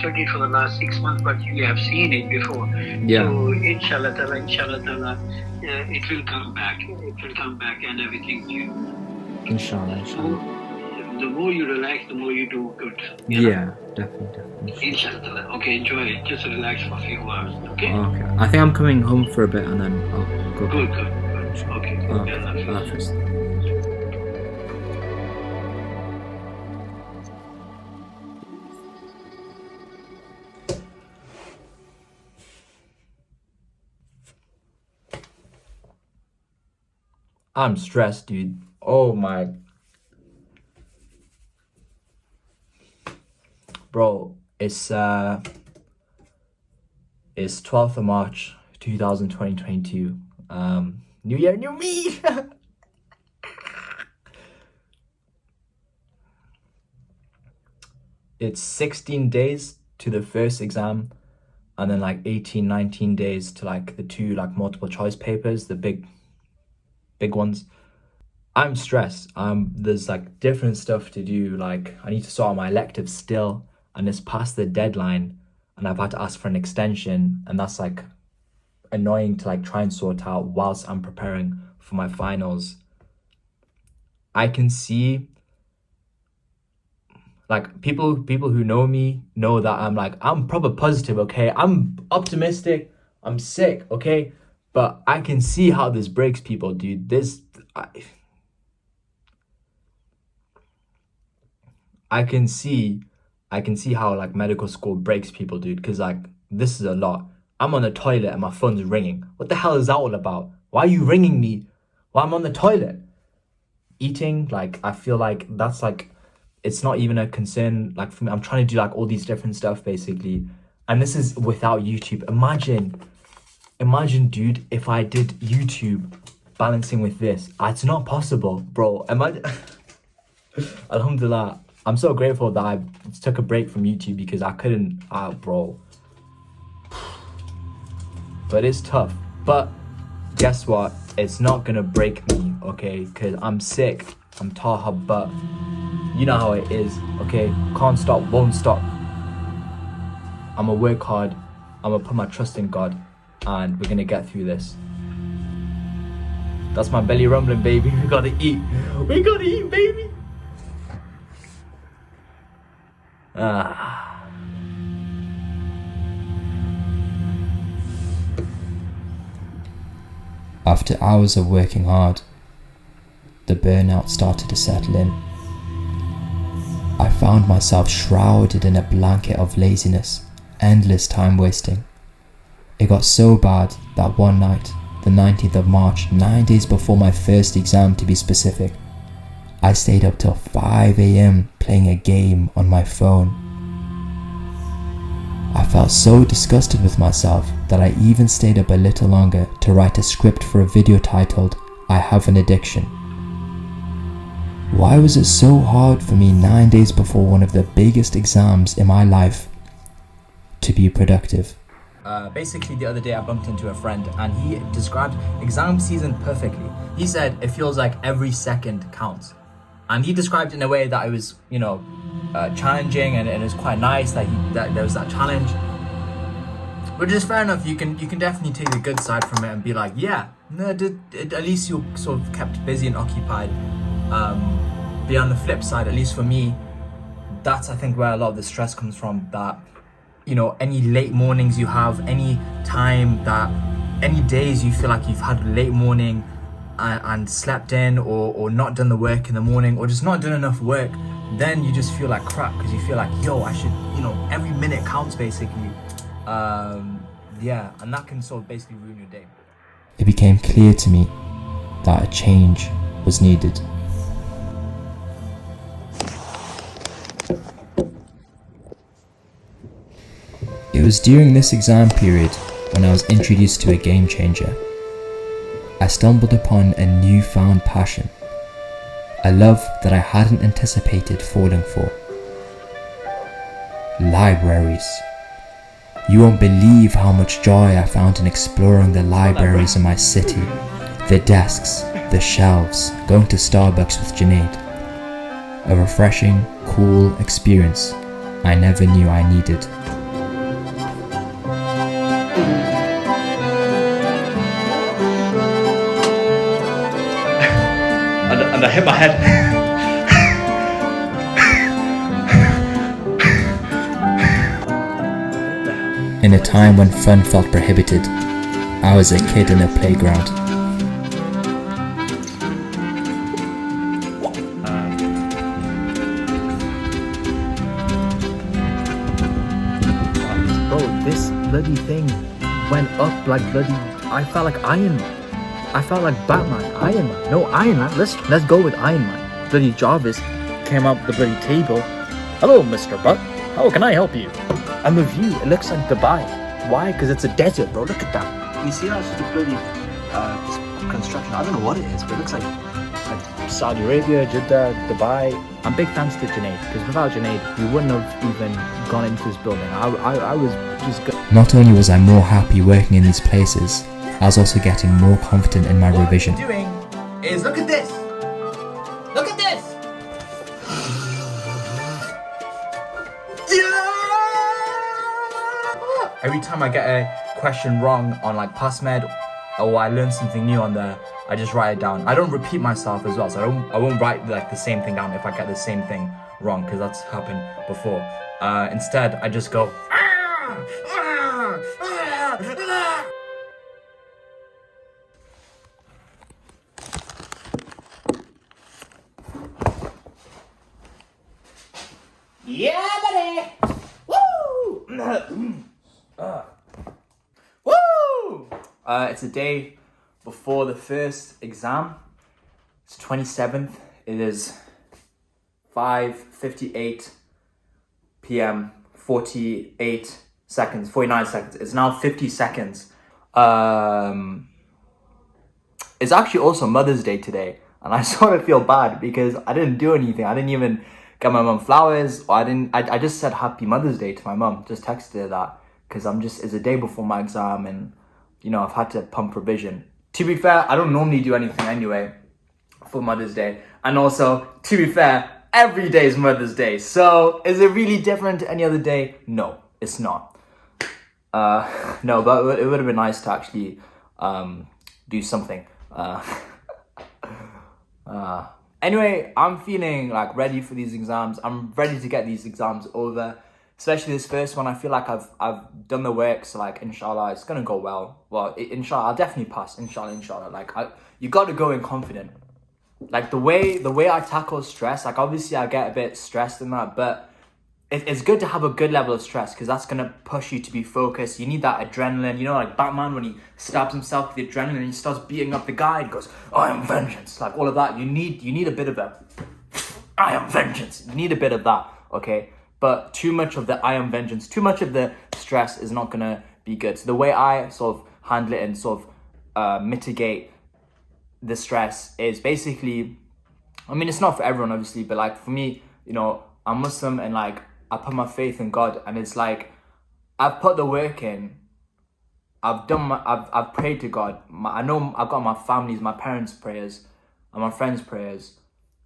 studied for the last 6 months, but you have seen it before. Yeah. So inshallah ta'ala, it will come back. It will come back and everything new. Inshallah. The more you relax, the more you do good. Yeah, definitely. Inshallah ta'ala. Okay, enjoy it. Just relax for a few hours. Okay? Okay. I think I'm coming home for a bit and then I'll go. Good. Okay. Allah Hafiz. I'm stressed, dude. Oh my. Bro, it's 12th of March 2022. New year, new me. It's 16 days to the first exam and then like 18-19 days to like the two like multiple choice papers, the big ones. I'm stressed. There's like different stuff to do. Like I need to sort out my electives still, and it's past the deadline, and I've had to ask for an extension, and that's like annoying to like try and sort out whilst I'm preparing for my finals. I can see like people who know me know that I'm proper positive, okay? I'm optimistic, I'm sick, okay? But I can see how this breaks people, dude. I can see how like medical school breaks people, dude, because like this is a lot. I'm on the toilet and my phone's ringing. What the hell is that all about? Why are you ringing me while I'm on the toilet? Eating, like I feel like that's like, it's not even a concern like for me. I'm trying to do like all these different stuff basically, and this is without YouTube. Imagine, dude, if I did YouTube balancing with this. It's not possible, bro. Imagine. Alhamdulillah, I'm so grateful that I took a break from YouTube because I couldn't, bro. But it's tough. But guess what? It's not gonna break me, okay? Because I'm sick. I'm Taha Butt. You know how it is, okay? Can't stop, won't stop. I'ma work hard. I'ma put my trust in God. And we're gonna get through this. That's my belly rumbling, baby. We gotta eat. We gotta eat, baby. After hours of working hard, the burnout started to settle in. I found myself shrouded in a blanket of laziness, endless time wasting. It got so bad that one night, the 19th of March, 9 days before my first exam to be specific, I stayed up till 5 a.m. playing a game on my phone. I felt so disgusted with myself that I even stayed up a little longer to write a script for a video titled, "I Have an Addiction." Why was it so hard for me 9 days before one of the biggest exams in my life to be productive? Basically, the other day I bumped into a friend and he described exam season perfectly. He said it feels like every second counts. And he described it in a way that it was, challenging and it was quite nice that there was that challenge. Which is fair enough. You can definitely take the good side from it and be like, yeah, no, at least you're sort of kept busy and occupied. But on the flip side, at least for me, that's I think where a lot of the stress comes from. That any late mornings you have, any days you feel like you've had a late morning and slept in or not done the work in the morning or just not done enough work, then you just feel like crap because you feel like, I should, every minute counts basically. And that can sort of basically ruin your day. It became clear to me that a change was needed. It was during this exam period when I was introduced to a game changer. I stumbled upon a newfound passion, a love that I hadn't anticipated falling for. Libraries. You won't believe how much joy I found in exploring the libraries in my city, the desks, the shelves, going to Starbucks with Junaid. A refreshing, cool experience I never knew I needed. and I hit my head. In a time when fun felt prohibited, I was a kid in a playground. Bro, this bloody thing went up like bloody. I felt like Iron Man. I felt like Batman. Iron Man. No, Iron Man. Let's go with Iron Man. Bloody Jarvis came up the bloody table. Hello, Mr. Butt. How can I help you? And the view, it looks like Dubai. Why? Because it's a desert, bro. Look at that. You see that's just a bloody construction. I don't know what it is, but it looks like Saudi Arabia, Jeddah, Dubai. And big thanks to Junaid, because without Junaid, we wouldn't have even gone into this building. I was just Not only was I more happy working in these places, I was also getting more confident in my revision. What I'm doing is look at this. Look at this. Every time I get a question wrong on like past med, or I learn something new on there, I just write it down. I don't repeat myself as well, so I won't write like the same thing down if I get the same thing wrong, because that's happened before. Instead, I just go. Yeah, buddy! Woo! Woo! It's a day before the first exam. It's 27th. It is 5:58 p.m. 48 seconds, 49 seconds. It's now 50 seconds. It's actually also Mother's Day today, and I sort of feel bad because I didn't do anything. I didn't even get my mum flowers, or I just said Happy Mother's Day to my mum. Just texted her that because it's a day before my exam, and you know I've had to pump revision. To be fair, I don't normally do anything anyway for Mother's Day, and also to be fair, every day is Mother's Day. So is it really different to any other day? No, it's not. No, but it would have been nice to actually do something. Anyway, I'm feeling like ready for these exams. I'm ready to get these exams over, especially this first one. I feel like I've done the work, so like inshallah it's gonna go well. Well, inshallah I'll definitely pass. Inshallah. Like you got to go in confident. Like the way I tackle stress, like obviously I get a bit stressed in that, but it's good to have a good level of stress because that's gonna push you to be focused. You need that adrenaline, you know, like Batman when he stabs himself with the adrenaline and he starts beating up the guy and goes, I am vengeance, like all of that. You need a bit of a I am vengeance. You need a bit of that, okay? But too much of the I am vengeance, too much of the stress is not gonna be good. So the way I sort of handle it and sort of mitigate the stress is basically, I mean, it's not for everyone obviously, but like for me, you know, I'm Muslim and like I put my faith in God, and it's like I've put the work in. I've prayed to God. I know I've got my family's, my parents' prayers and my friends' prayers.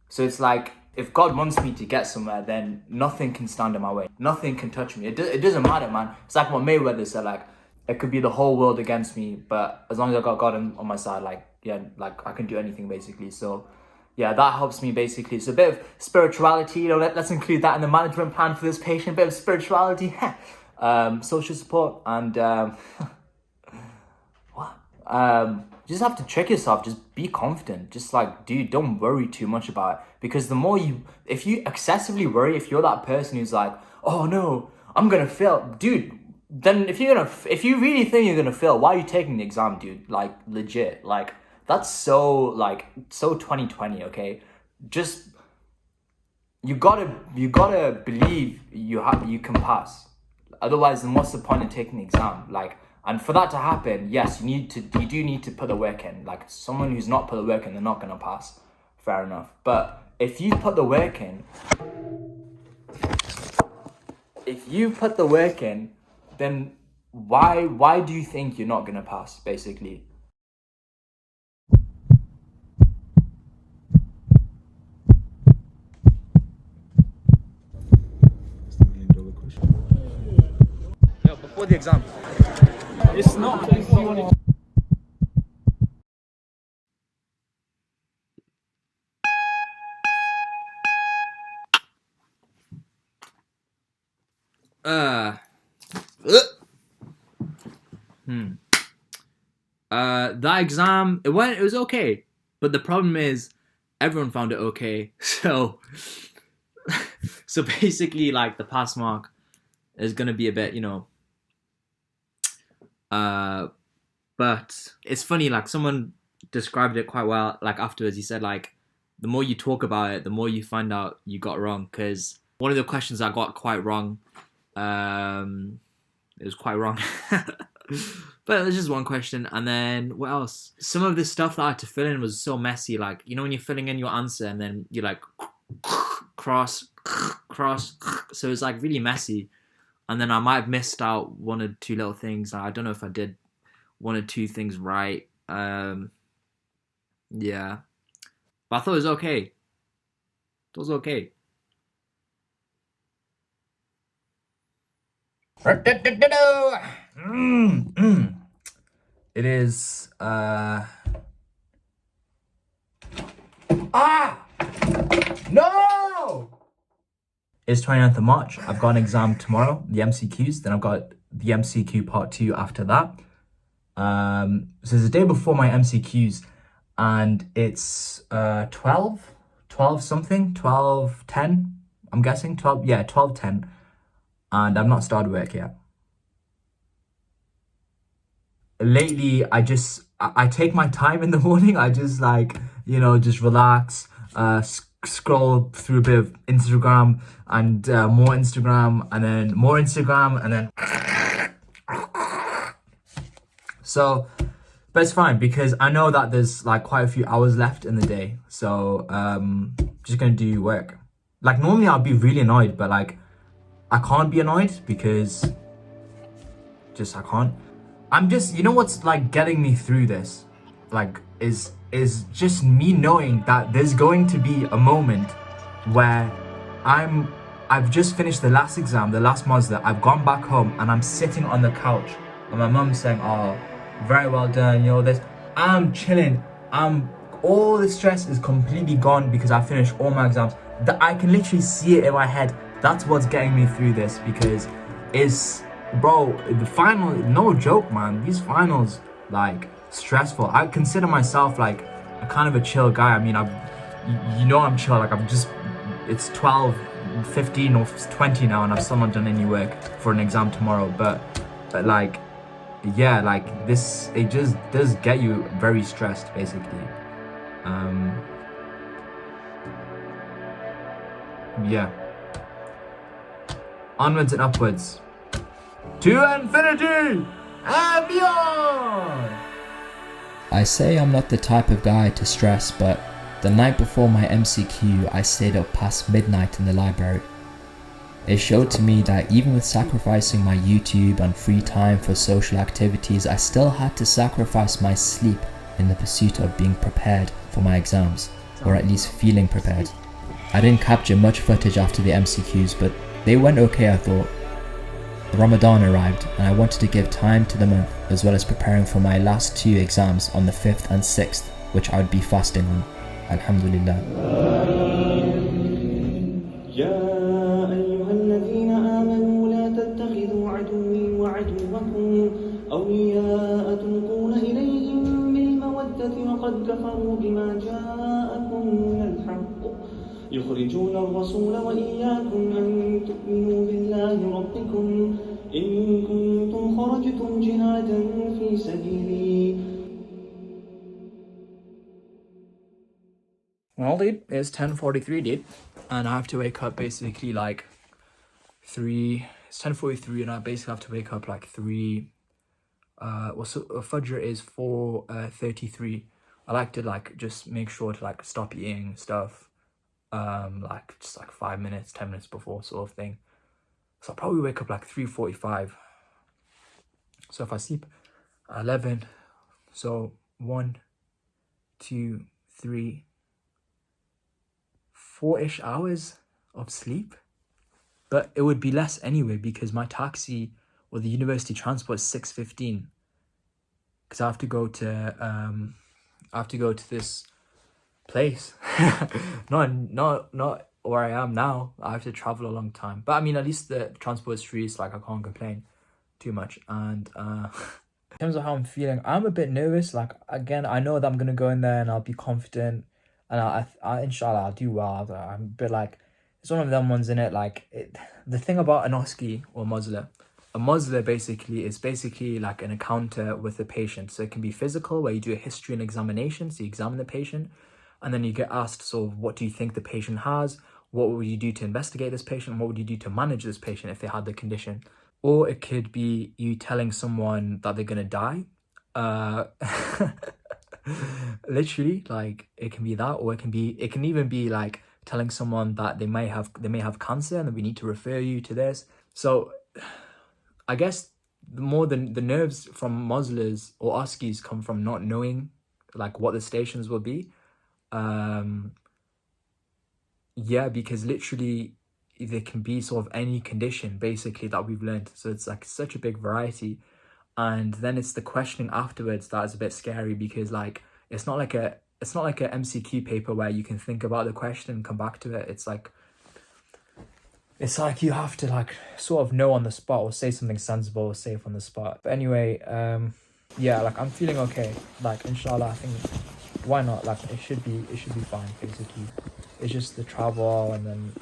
So it's like if God wants me to get somewhere, then nothing can stand in my way. Nothing can touch me. It doesn't matter, man. It's like what Mayweather said, like it could be the whole world against me, but as long as I got God on my side, like yeah, like I can do anything basically. So yeah, that helps me basically. It's a bit of spirituality, you know, let's include that in the management plan for this patient, a bit of spirituality, social support, and you just have to trick yourself, just be confident. Just like, dude, don't worry too much about it. Because the more if you excessively worry, if you're that person who's like, oh no, I'm gonna fail, dude, then if you really think you're gonna fail, why are you taking the exam, dude? Like, legit, like, that's so 2020, okay? Just, you gotta believe you can pass. Otherwise, then what's the point in taking the exam? Like, and for that to happen, yes, you do need to put the work in. Like, someone who's not put the work in, they're not gonna pass. Fair enough. But if you put the work in, then why do you think you're not gonna pass, basically? Before the exam, It's not if you want it. That exam, it was okay, but the problem is everyone found it okay. So basically, like, the pass mark is gonna be a bit, but it's funny, like, someone described it quite well, like, afterwards. He said, like, the more you talk about it, the more you find out you got wrong, because one of the questions I got quite wrong, it was quite wrong. But it was just one question. And then what else? Some of the stuff that I had to fill in was so messy. Like, when you're filling in your answer and then you're like cross. So it's like really messy. And then I might have missed out one or two little things. I don't know if I did one or two things right. Yeah. But I thought it was okay. It was okay. It is no! It's 29th of March. I've got an exam tomorrow, the MCQs. Then I've got the MCQ part 2 after that. So it's the day before my MCQs, and it's 12 something, 12:10. I'm guessing 12:10, and I've not started work yet. Lately, I take my time in the morning. I just just relax, scroll through a bit of Instagram, and more Instagram, and then more Instagram, and then so, but it's fine because I know that there's like quite a few hours left in the day. So just gonna do work. Like, normally I'll be really annoyed, but like I can't be annoyed because I can't. I'm just, what's like getting me through this, like, is just me knowing that there's going to be a moment where I've just finished the last exam, the last Mazda. I've gone back home and I'm sitting on the couch and my mum's saying, "Oh, very well done, this." I'm chilling. All the stress is completely gone because I finished all my exams. That I can literally see it in my head. That's what's getting me through this, because bro, the final, no joke, man. These finals, like, stressful. I consider myself like a kind of a chill guy. I mean, I'm chill. Like, it's 12:15 or 20 now, and I've still not done any work for an exam tomorrow. But like, yeah, like this, it just does get you very stressed, basically. Yeah. Onwards and upwards. To infinity and beyond! I say I'm not the type of guy to stress, but the night before my MCQ, I stayed up past midnight in the library. It showed to me that even with sacrificing my YouTube and free time for social activities, I still had to sacrifice my sleep in the pursuit of being prepared for my exams, or at least feeling prepared. I didn't capture much footage after the MCQs, but they went okay, I thought. Ramadan arrived, and I wanted to give time to the month, as well as preparing for my last 2 exams on the 5th and 6th, which I would be fasting on. Alhamdulillah. يخرجون الرسول وإياكم أن تؤمنوا بالله ربكم إن كنتم خرجتم جهادا في سبيلي. Well, dude, it's 10:43, dude, and I have to wake up basically like 3. It's 10:43, and I basically have to wake up like 3. So Fajr is 4:33. I like to like just make sure to like stop eating stuff, like just like 5 minutes, 10 minutes before, sort of thing. So I'll probably wake up like 3:45. So if I sleep 11, so 1, 2, 3, 4-ish hours of sleep. But it would be less anyway, because my taxi or the university transport is 6:15, because I have to go to this place. not where I am now. I have to travel a long time, but I mean, at least the transport is free, so like I can't complain too much. And in terms of how I'm feeling, I'm a bit nervous. Like, again, I know that I'm gonna go in there and I'll be confident, and I inshallah I'll do well. I'm a bit like, it's one of them ones, in it. Like, the thing about an OSCE or a Musla basically is like an encounter with the patient. So it can be physical, where you do a history and examination, so you examine the patient, and then you get asked, so what do you think the patient has? What would you do to investigate this patient? What would you do to manage this patient if they had the condition? Or it could be you telling someone that they're gonna die. Literally, like, it can be that, or it can even be like telling someone that they may have cancer and that we need to refer you to this. So I guess the nerves from Muslims or OSCEs come from not knowing like what the stations will be. Yeah, because literally there can be sort of any condition basically that we've learned. So it's like such a big variety. And then it's the questioning afterwards that is a bit scary, because like it's not like a MCQ paper where you can think about the question and come back to it. It's like you have to like sort of know on the spot, or say something sensible or safe on the spot. But anyway, yeah, like I'm feeling okay. Like, inshallah, I think, why not? Like, it should be fine basically. It's just the travel, and then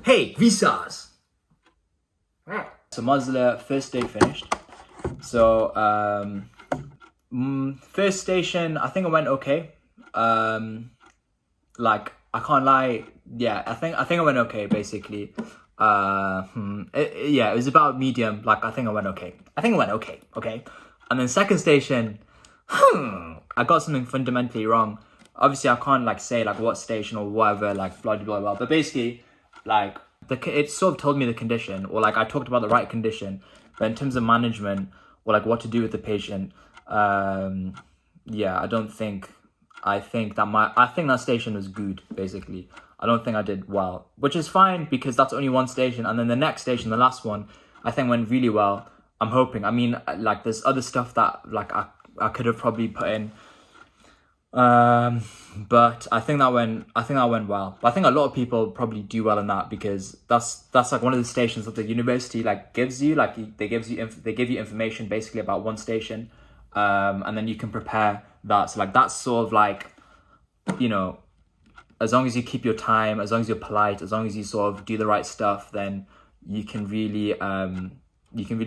hey, visas. So Musla, first day finished. So first station, I think it went okay. Like, I can't lie, yeah, I think it went okay basically. Yeah, it was about medium. Like, I think it went okay. Okay. And then second station, I got something fundamentally wrong. Obviously, I can't like say like what station or whatever, like blah blah blah. But basically, like, it sort of told me the condition, or like I talked about the right condition, but in terms of management or like what to do with the patient, yeah, I think that station was good basically. I don't think I did well, which is fine because that's only one station. And then the next station, the last one, I think went really well. I'm hoping. I mean, like, there's other stuff that like I could have probably put in. But I think that went well. But I think a lot of people probably do well in that, because that's like one of the stations that the university like gives you. Like, they give you information basically about one station, and then you can prepare that. So like, that's sort of like, you know, as long as you keep your time, as long as you're polite, as long as you sort of do the right stuff, then you can really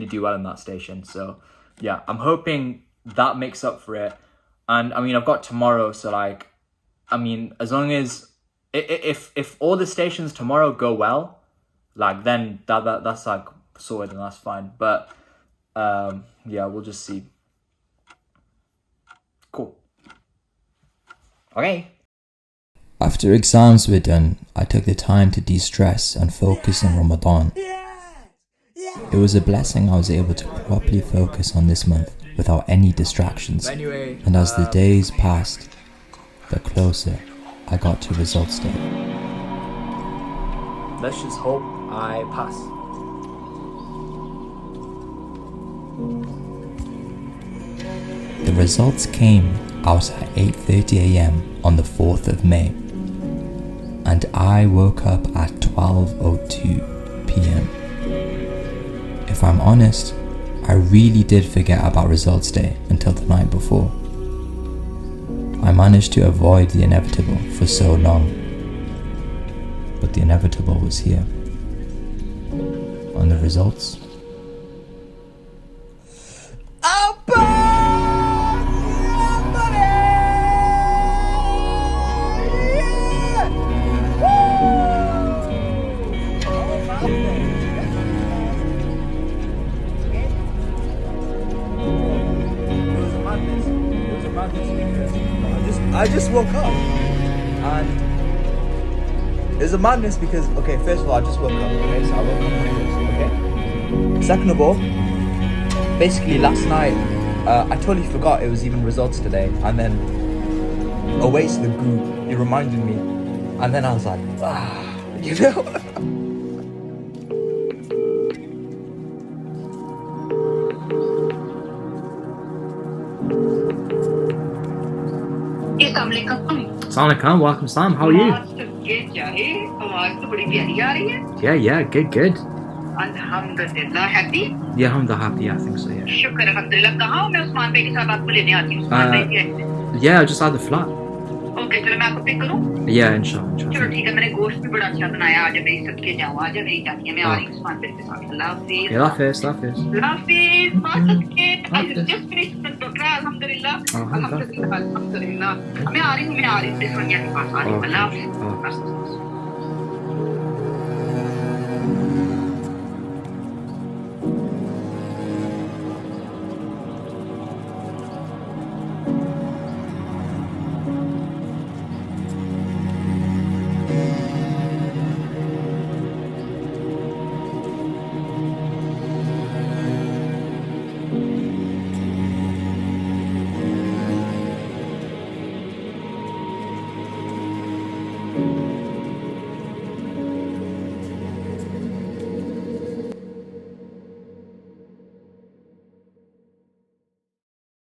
do well in that station. So yeah, I'm hoping that makes up for it. And I mean, I've got tomorrow, so like, I mean, as long as if all the stations tomorrow go well, like, then that's like sorted, and that's fine. But yeah, we'll just see. Cool. Okay. After exams were done, I took the time to de-stress and focus on Ramadan. It was a blessing I was able to properly focus on this month without any distractions. Anyway, And as the days passed, the closer I got to results day. let's just hope I pass. The results came out at 8:30 AM on the 4th of May, and I woke up at 12:02 PM. If I'm honest, I really did forget about results day until the night before. I managed to avoid the inevitable for so long, but the inevitable was here. And the results? madness because I just woke up and there's a madness because okay, first of all I just woke up, okay, so I woke up like this, okay. Second of all, basically last night I totally forgot it was even results today, and then awaits the goo, it reminded me, and then I was like, you know. Assalamualaikum, welcome Sam, how are you? Yeah, good. Alhamdulillah, happy? Yeah, I'm happy, I think so, yeah. शुक्र अल्हम्दुलिल्लाह. कहाँ हूँ मैं? उस्मान भाई के साथ आपको लेने आती हूँ. उस्मान भाई भी है. Yeah, just at the flat. Okay, चलो मैं आपको पिक करूँ? Yeah, inshallah. चलो ठीक है, मैंने गोश्त भी बड़ा अच्छा बनाया. आज मेरी सदके जाऊँ, आज मेरी जाती है. मैं आ रही हूँ उस्मान भाई के साथ. अल्लाह हाफिज़. Yeah, that face. हाफिज़. माँ सदके. I just finished with doctor. Alhamdulillah. Alhamdulillah. मैं आ रही हूँ. This one के पास आ रही हूँ. अल्लाह हाफिज़.